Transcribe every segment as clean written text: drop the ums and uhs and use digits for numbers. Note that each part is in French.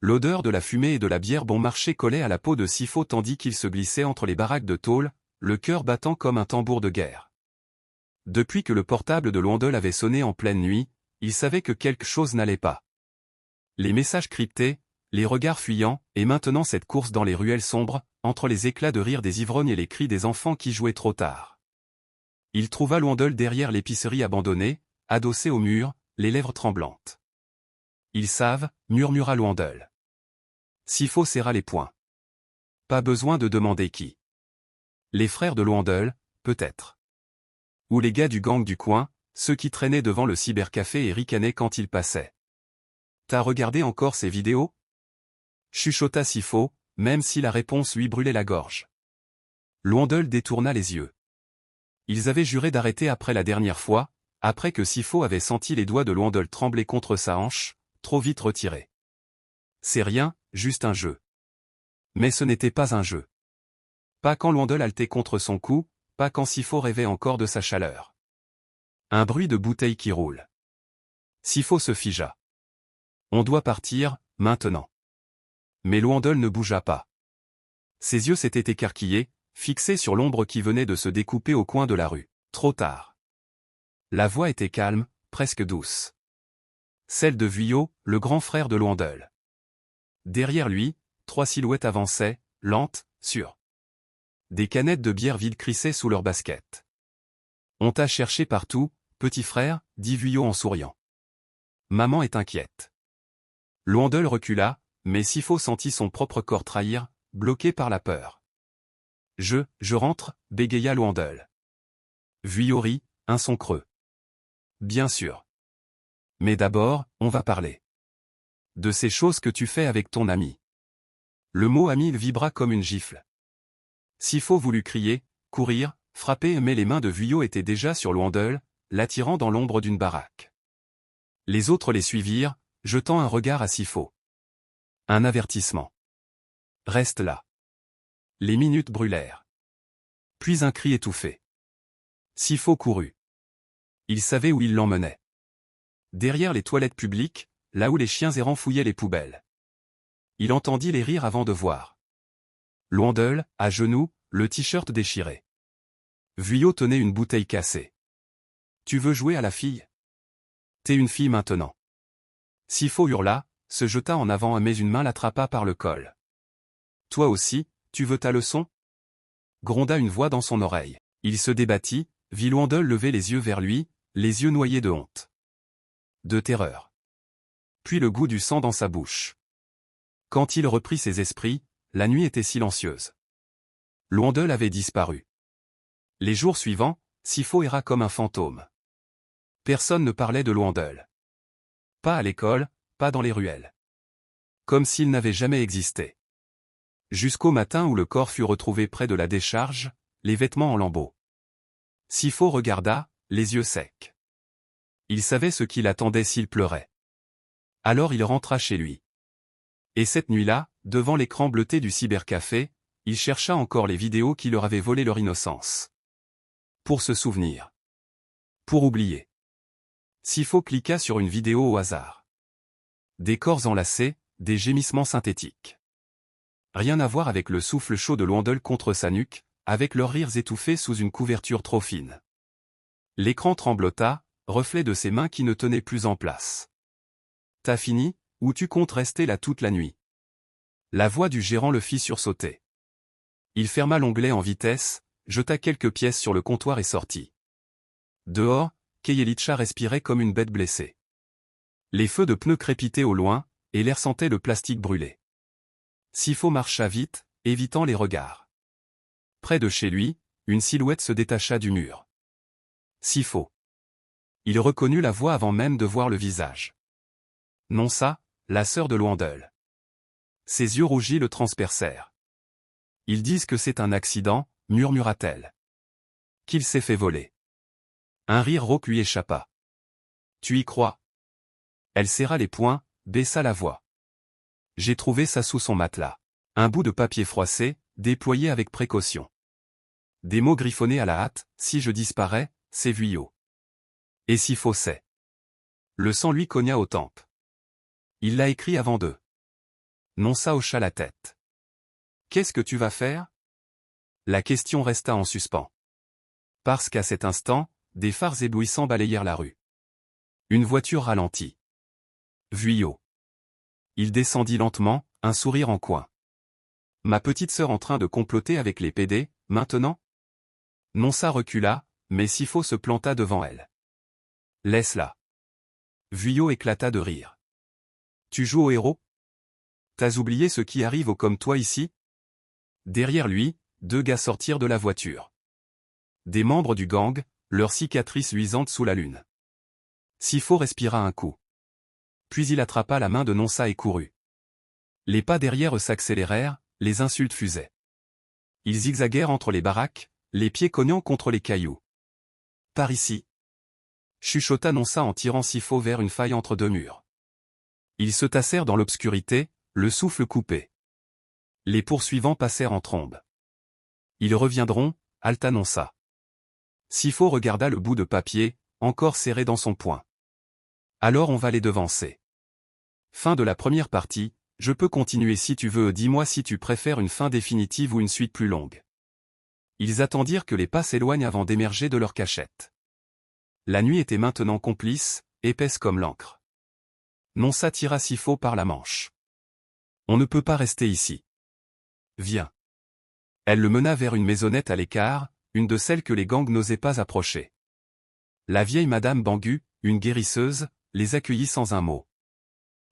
L'odeur de la fumée et de la bière bon marché collait à la peau de Sifo tandis qu'il se glissait entre les baraques de tôle, le cœur battant comme un tambour de guerre. Depuis que le portable de Loindel avait sonné en pleine nuit, il savait que quelque chose n'allait pas. Les messages cryptés, les regards fuyants, et maintenant cette course dans les ruelles sombres, entre les éclats de rire des ivrognes et les cris des enfants qui jouaient trop tard. Il trouva Loindel derrière l'épicerie abandonnée, adossé au mur, les lèvres tremblantes. « Ils savent » murmura Loindel. Sifo serra les poings. Pas besoin de demander qui. Les frères de Loindel, peut-être. Ou les gars du gang du coin, ceux qui traînaient devant le cybercafé et ricanaient quand ils passaient. T'as regardé encore ces vidéos? Chuchota Sifo, même si la réponse lui brûlait la gorge. Loindel détourna les yeux. Ils avaient juré d'arrêter après la dernière fois, après que Sifo avait senti les doigts de Loindel trembler contre sa hanche, trop vite retirés. C'est rien, juste un jeu. Mais ce n'était pas un jeu. Pas quand Loindel haletait contre son cou, pas quand Sifo rêvait encore de sa chaleur. Un bruit de bouteille qui roule. Sifo se figea. On doit partir, maintenant. Mais Loindel ne bougea pas. Ses yeux s'étaient écarquillés, fixés sur l'ombre qui venait de se découper au coin de la rue. Trop tard. La voix était calme, presque douce. Celle de Vuillot, le grand frère de Loindel. Derrière lui, 3 silhouettes avançaient, lentes, sûres. Des canettes de bière vides crissaient sous leurs baskets. « On t'a cherché partout, petit frère » dit Vuillot en souriant. « Maman est inquiète. » Loindel recula, mais Sifo sentit son propre corps trahir, bloqué par la peur. « Je rentre » bégaya Loindel. Vuillot rit, un son creux. « Bien sûr. Mais d'abord, on va parler. De ces choses que tu fais avec ton ami. » Le mot ami vibra comme une gifle. Sifo voulut crier, courir, frapper mais les mains de Vuillot étaient déjà sur Loindel, l'attirant dans l'ombre d'une baraque. Les autres les suivirent, jetant un regard à Sifo. Un avertissement. Reste là. Les minutes brûlèrent. Puis un cri étouffé. Sifo courut. Il savait où il l'emmenait. Derrière les toilettes publiques, là où les chiens errants fouillaient les poubelles. Il entendit les rires avant de voir. Loindel, à genoux, le t-shirt déchiré. Vuillot tenait une bouteille cassée. « Tu veux jouer à la fille? T'es une fille maintenant. » Sifo hurla, se jeta en avant mais une main l'attrapa par le col. « Toi aussi, tu veux ta leçon ?» gronda une voix dans son oreille. Il se débattit, vit Loindel lever les yeux vers lui, les yeux noyés de honte. De terreur. Puis le goût du sang dans sa bouche. Quand il reprit ses esprits, la nuit était silencieuse. Loindel avait disparu. Les jours suivants, Sifo erra comme un fantôme. Personne ne parlait de Loindel. Pas à l'école, pas dans les ruelles. Comme s'il n'avait jamais existé. Jusqu'au matin où le corps fut retrouvé près de la décharge, les vêtements en lambeaux. Sifo regarda, les yeux secs. Il savait ce qui l'attendait s'il pleurait. Alors il rentra chez lui. Et cette nuit-là, devant l'écran bleuté du cybercafé, il chercha encore les vidéos qui leur avaient volé leur innocence. Pour se souvenir. Pour oublier. Sifo cliqua sur une vidéo au hasard. Des corps enlacés, des gémissements synthétiques. Rien à voir avec le souffle chaud de Loindel contre sa nuque, avec leurs rires étouffés sous une couverture trop fine. L'écran tremblota, reflet de ses mains qui ne tenaient plus en place. « T'as fini, ou tu comptes rester là toute la nuit ?» La voix du gérant le fit sursauter. Il ferma l'onglet en vitesse, jeta quelques pièces sur le comptoir et sortit. Dehors, Keyelicha respirait comme une bête blessée. Les feux de pneus crépitaient au loin, et l'air sentait le plastique brûlé. Sifo marcha vite, évitant les regards. Près de chez lui, une silhouette se détacha du mur. Sifo. Il reconnut la voix avant même de voir le visage. Non ça, la sœur de Loindel. Ses yeux rougis le transpercèrent. Ils disent que c'est un accident, murmura-t-elle. Qu'il s'est fait voler. Un rire rauque lui échappa. Tu y crois? Elle serra les poings, baissa la voix. J'ai trouvé ça sous son matelas. Un bout de papier froissé, déployé avec précaution. Des mots griffonnés à la hâte, si je disparais, c'est Vuillot. Et Sifo sait. Le sang lui cogna aux tempes. Il l'a écrit avant d'eux. Nonsa hocha la tête. Qu'est-ce que tu vas faire? La question resta en suspens. Parce qu'à cet instant, des phares éblouissants balayèrent la rue. Une voiture ralentit. Vuillot. Il descendit lentement, un sourire en coin. Ma petite sœur en train de comploter avec les PD, maintenant? Nonsa recula, mais Sifo se planta devant elle. Laisse-la. Vuillot éclata de rire. Tu joues au héros? T'as oublié ce qui arrive aux comme toi ici? Derrière lui, 2 gars sortirent de la voiture. Des membres du gang, leurs cicatrices luisantes sous la lune. Sifo respira un coup. Puis il attrapa la main de Nonsa et courut. Les pas derrière eux s'accélérèrent, les insultes fusaient. Ils zigzaguèrent entre les baraques, les pieds cognant contre les cailloux. Par ici. Chuchota Nonsa en tirant Sifo vers une faille entre 2 murs. Ils se tassèrent dans l'obscurité, le souffle coupé. Les poursuivants passèrent en trombe. Ils reviendront, halta Nonsa. Sifo regarda le bout de papier, encore serré dans son poing. Alors on va les devancer. Fin de la première partie, je peux continuer si tu veux, dis-moi si tu préfères une fin définitive ou une suite plus longue. Ils attendirent que les pas s'éloignent avant d'émerger de leur cachette. La nuit était maintenant complice, épaisse comme l'encre. Nonsa tira Sifo par la manche. On ne peut pas rester ici. Viens. Elle le mena vers une maisonnette à l'écart, une de celles que les gangs n'osaient pas approcher. La vieille Madame Bangu, une guérisseuse, les accueillit sans un mot.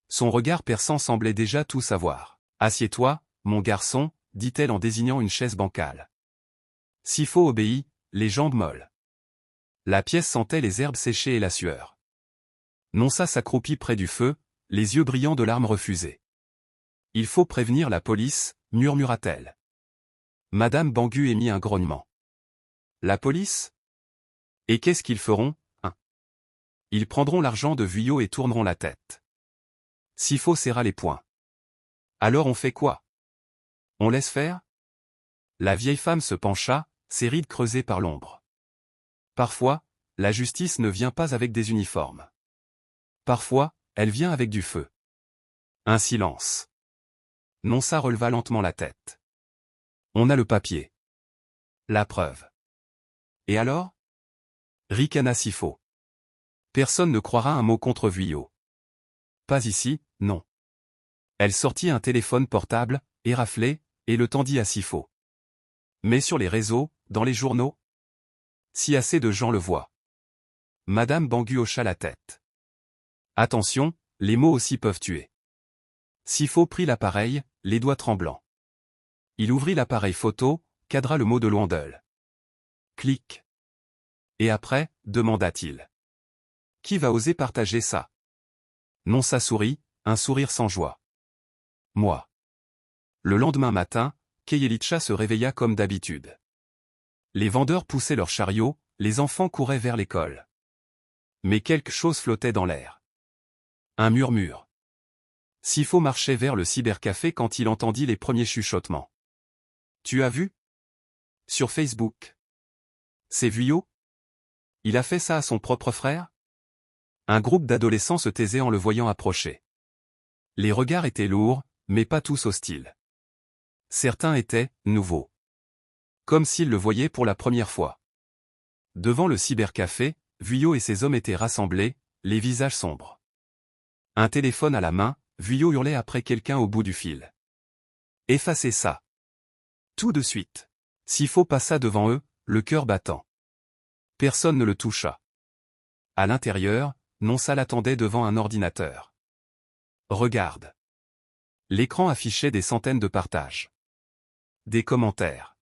Son regard perçant semblait déjà tout savoir. « Assieds-toi, mon garçon », dit-elle en désignant une chaise bancale. Sifo obéit, les jambes molles. La pièce sentait les herbes séchées et la sueur. Nonsa s'accroupit près du feu, les yeux brillants de larmes refusées. « Il faut prévenir la police », murmura-t-elle. Madame Bangu émit un grognement. « La police? Et qu'est-ce qu'ils feront, hein? Ils prendront l'argent de Vuillot et tourneront la tête. » Sifo serra les poings. « Alors on fait quoi? On laisse faire ?» La vieille femme se pencha, ses rides creusées par l'ombre. Parfois, la justice ne vient pas avec des uniformes. Parfois, elle vient avec du feu. Un silence. Nonsa releva lentement la tête. On a le papier. La preuve. Et alors? Ricana Sifo. Personne ne croira un mot contre Vuillot. Pas ici, non. Elle sortit un téléphone portable, éraflé, et le tendit à Sifo. Mais sur les réseaux, dans les journaux? Si assez de gens le voient. Madame Bangu hocha la tête. Attention, les mots aussi peuvent tuer. Sifo prit l'appareil, les doigts tremblants. Il ouvrit l'appareil photo, cadra le mot de Loandel. Clic. Et après, demanda-t-il. Qui va oser partager ça? Nonsa sourit, un sourire sans joie. Moi. Le lendemain matin, Keyelicha se réveilla comme d'habitude. Les vendeurs poussaient leurs chariots, les enfants couraient vers l'école. Mais quelque chose flottait dans l'air. Un murmure. Sifo marchait vers le cybercafé quand il entendit les premiers chuchotements. Tu as vu? Sur Facebook. C'est Vuillot? Il a fait ça à son propre frère? Un groupe d'adolescents se taisait en le voyant approcher. Les regards étaient lourds, mais pas tous hostiles. Certains étaient nouveaux. Comme s'ils le voyaient pour la première fois. Devant le cybercafé, Vuillot et ses hommes étaient rassemblés, les visages sombres. Un téléphone à la main, Vuillot hurlait après quelqu'un au bout du fil. Effacez ça. Tout de suite. Sifo passa devant eux, le cœur battant. Personne ne le toucha. À l'intérieur, Nonsa l'attendait devant un ordinateur. Regarde. L'écran affichait des centaines de partages. Des commentaires.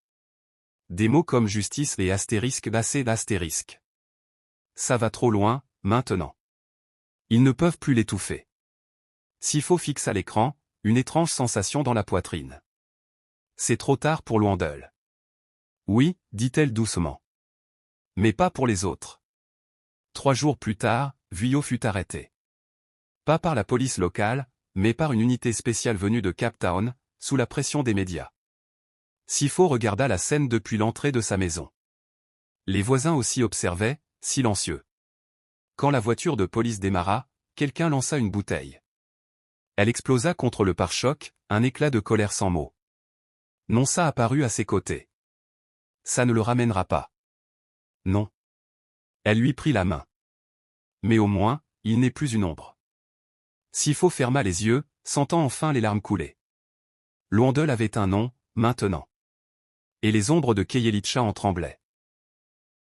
Des mots comme justice et astérisque bassé d'astérisque. Ça va trop loin, maintenant. Ils ne peuvent plus l'étouffer. Sifo fixa l'écran, une étrange sensation dans la poitrine. C'est trop tard pour Loandel. Oui, dit-elle doucement. Mais pas pour les autres. 3 jours plus tard, Vuillot fut arrêté. Pas par la police locale, mais par une unité spéciale venue de Cape Town, sous la pression des médias. Sifo regarda la scène depuis l'entrée de sa maison. Les voisins aussi observaient, silencieux. Quand la voiture de police démarra, quelqu'un lança une bouteille. Elle explosa contre le pare-choc, un éclat de colère sans mots. Nonsa apparut à ses côtés. Ça ne le ramènera pas. Non. Elle lui prit la main. Mais au moins, il n'est plus une ombre. Sifo ferma les yeux, sentant enfin les larmes couler. Luandel avait un nom, maintenant. Et les ombres de Keyelitcha en tremblaient.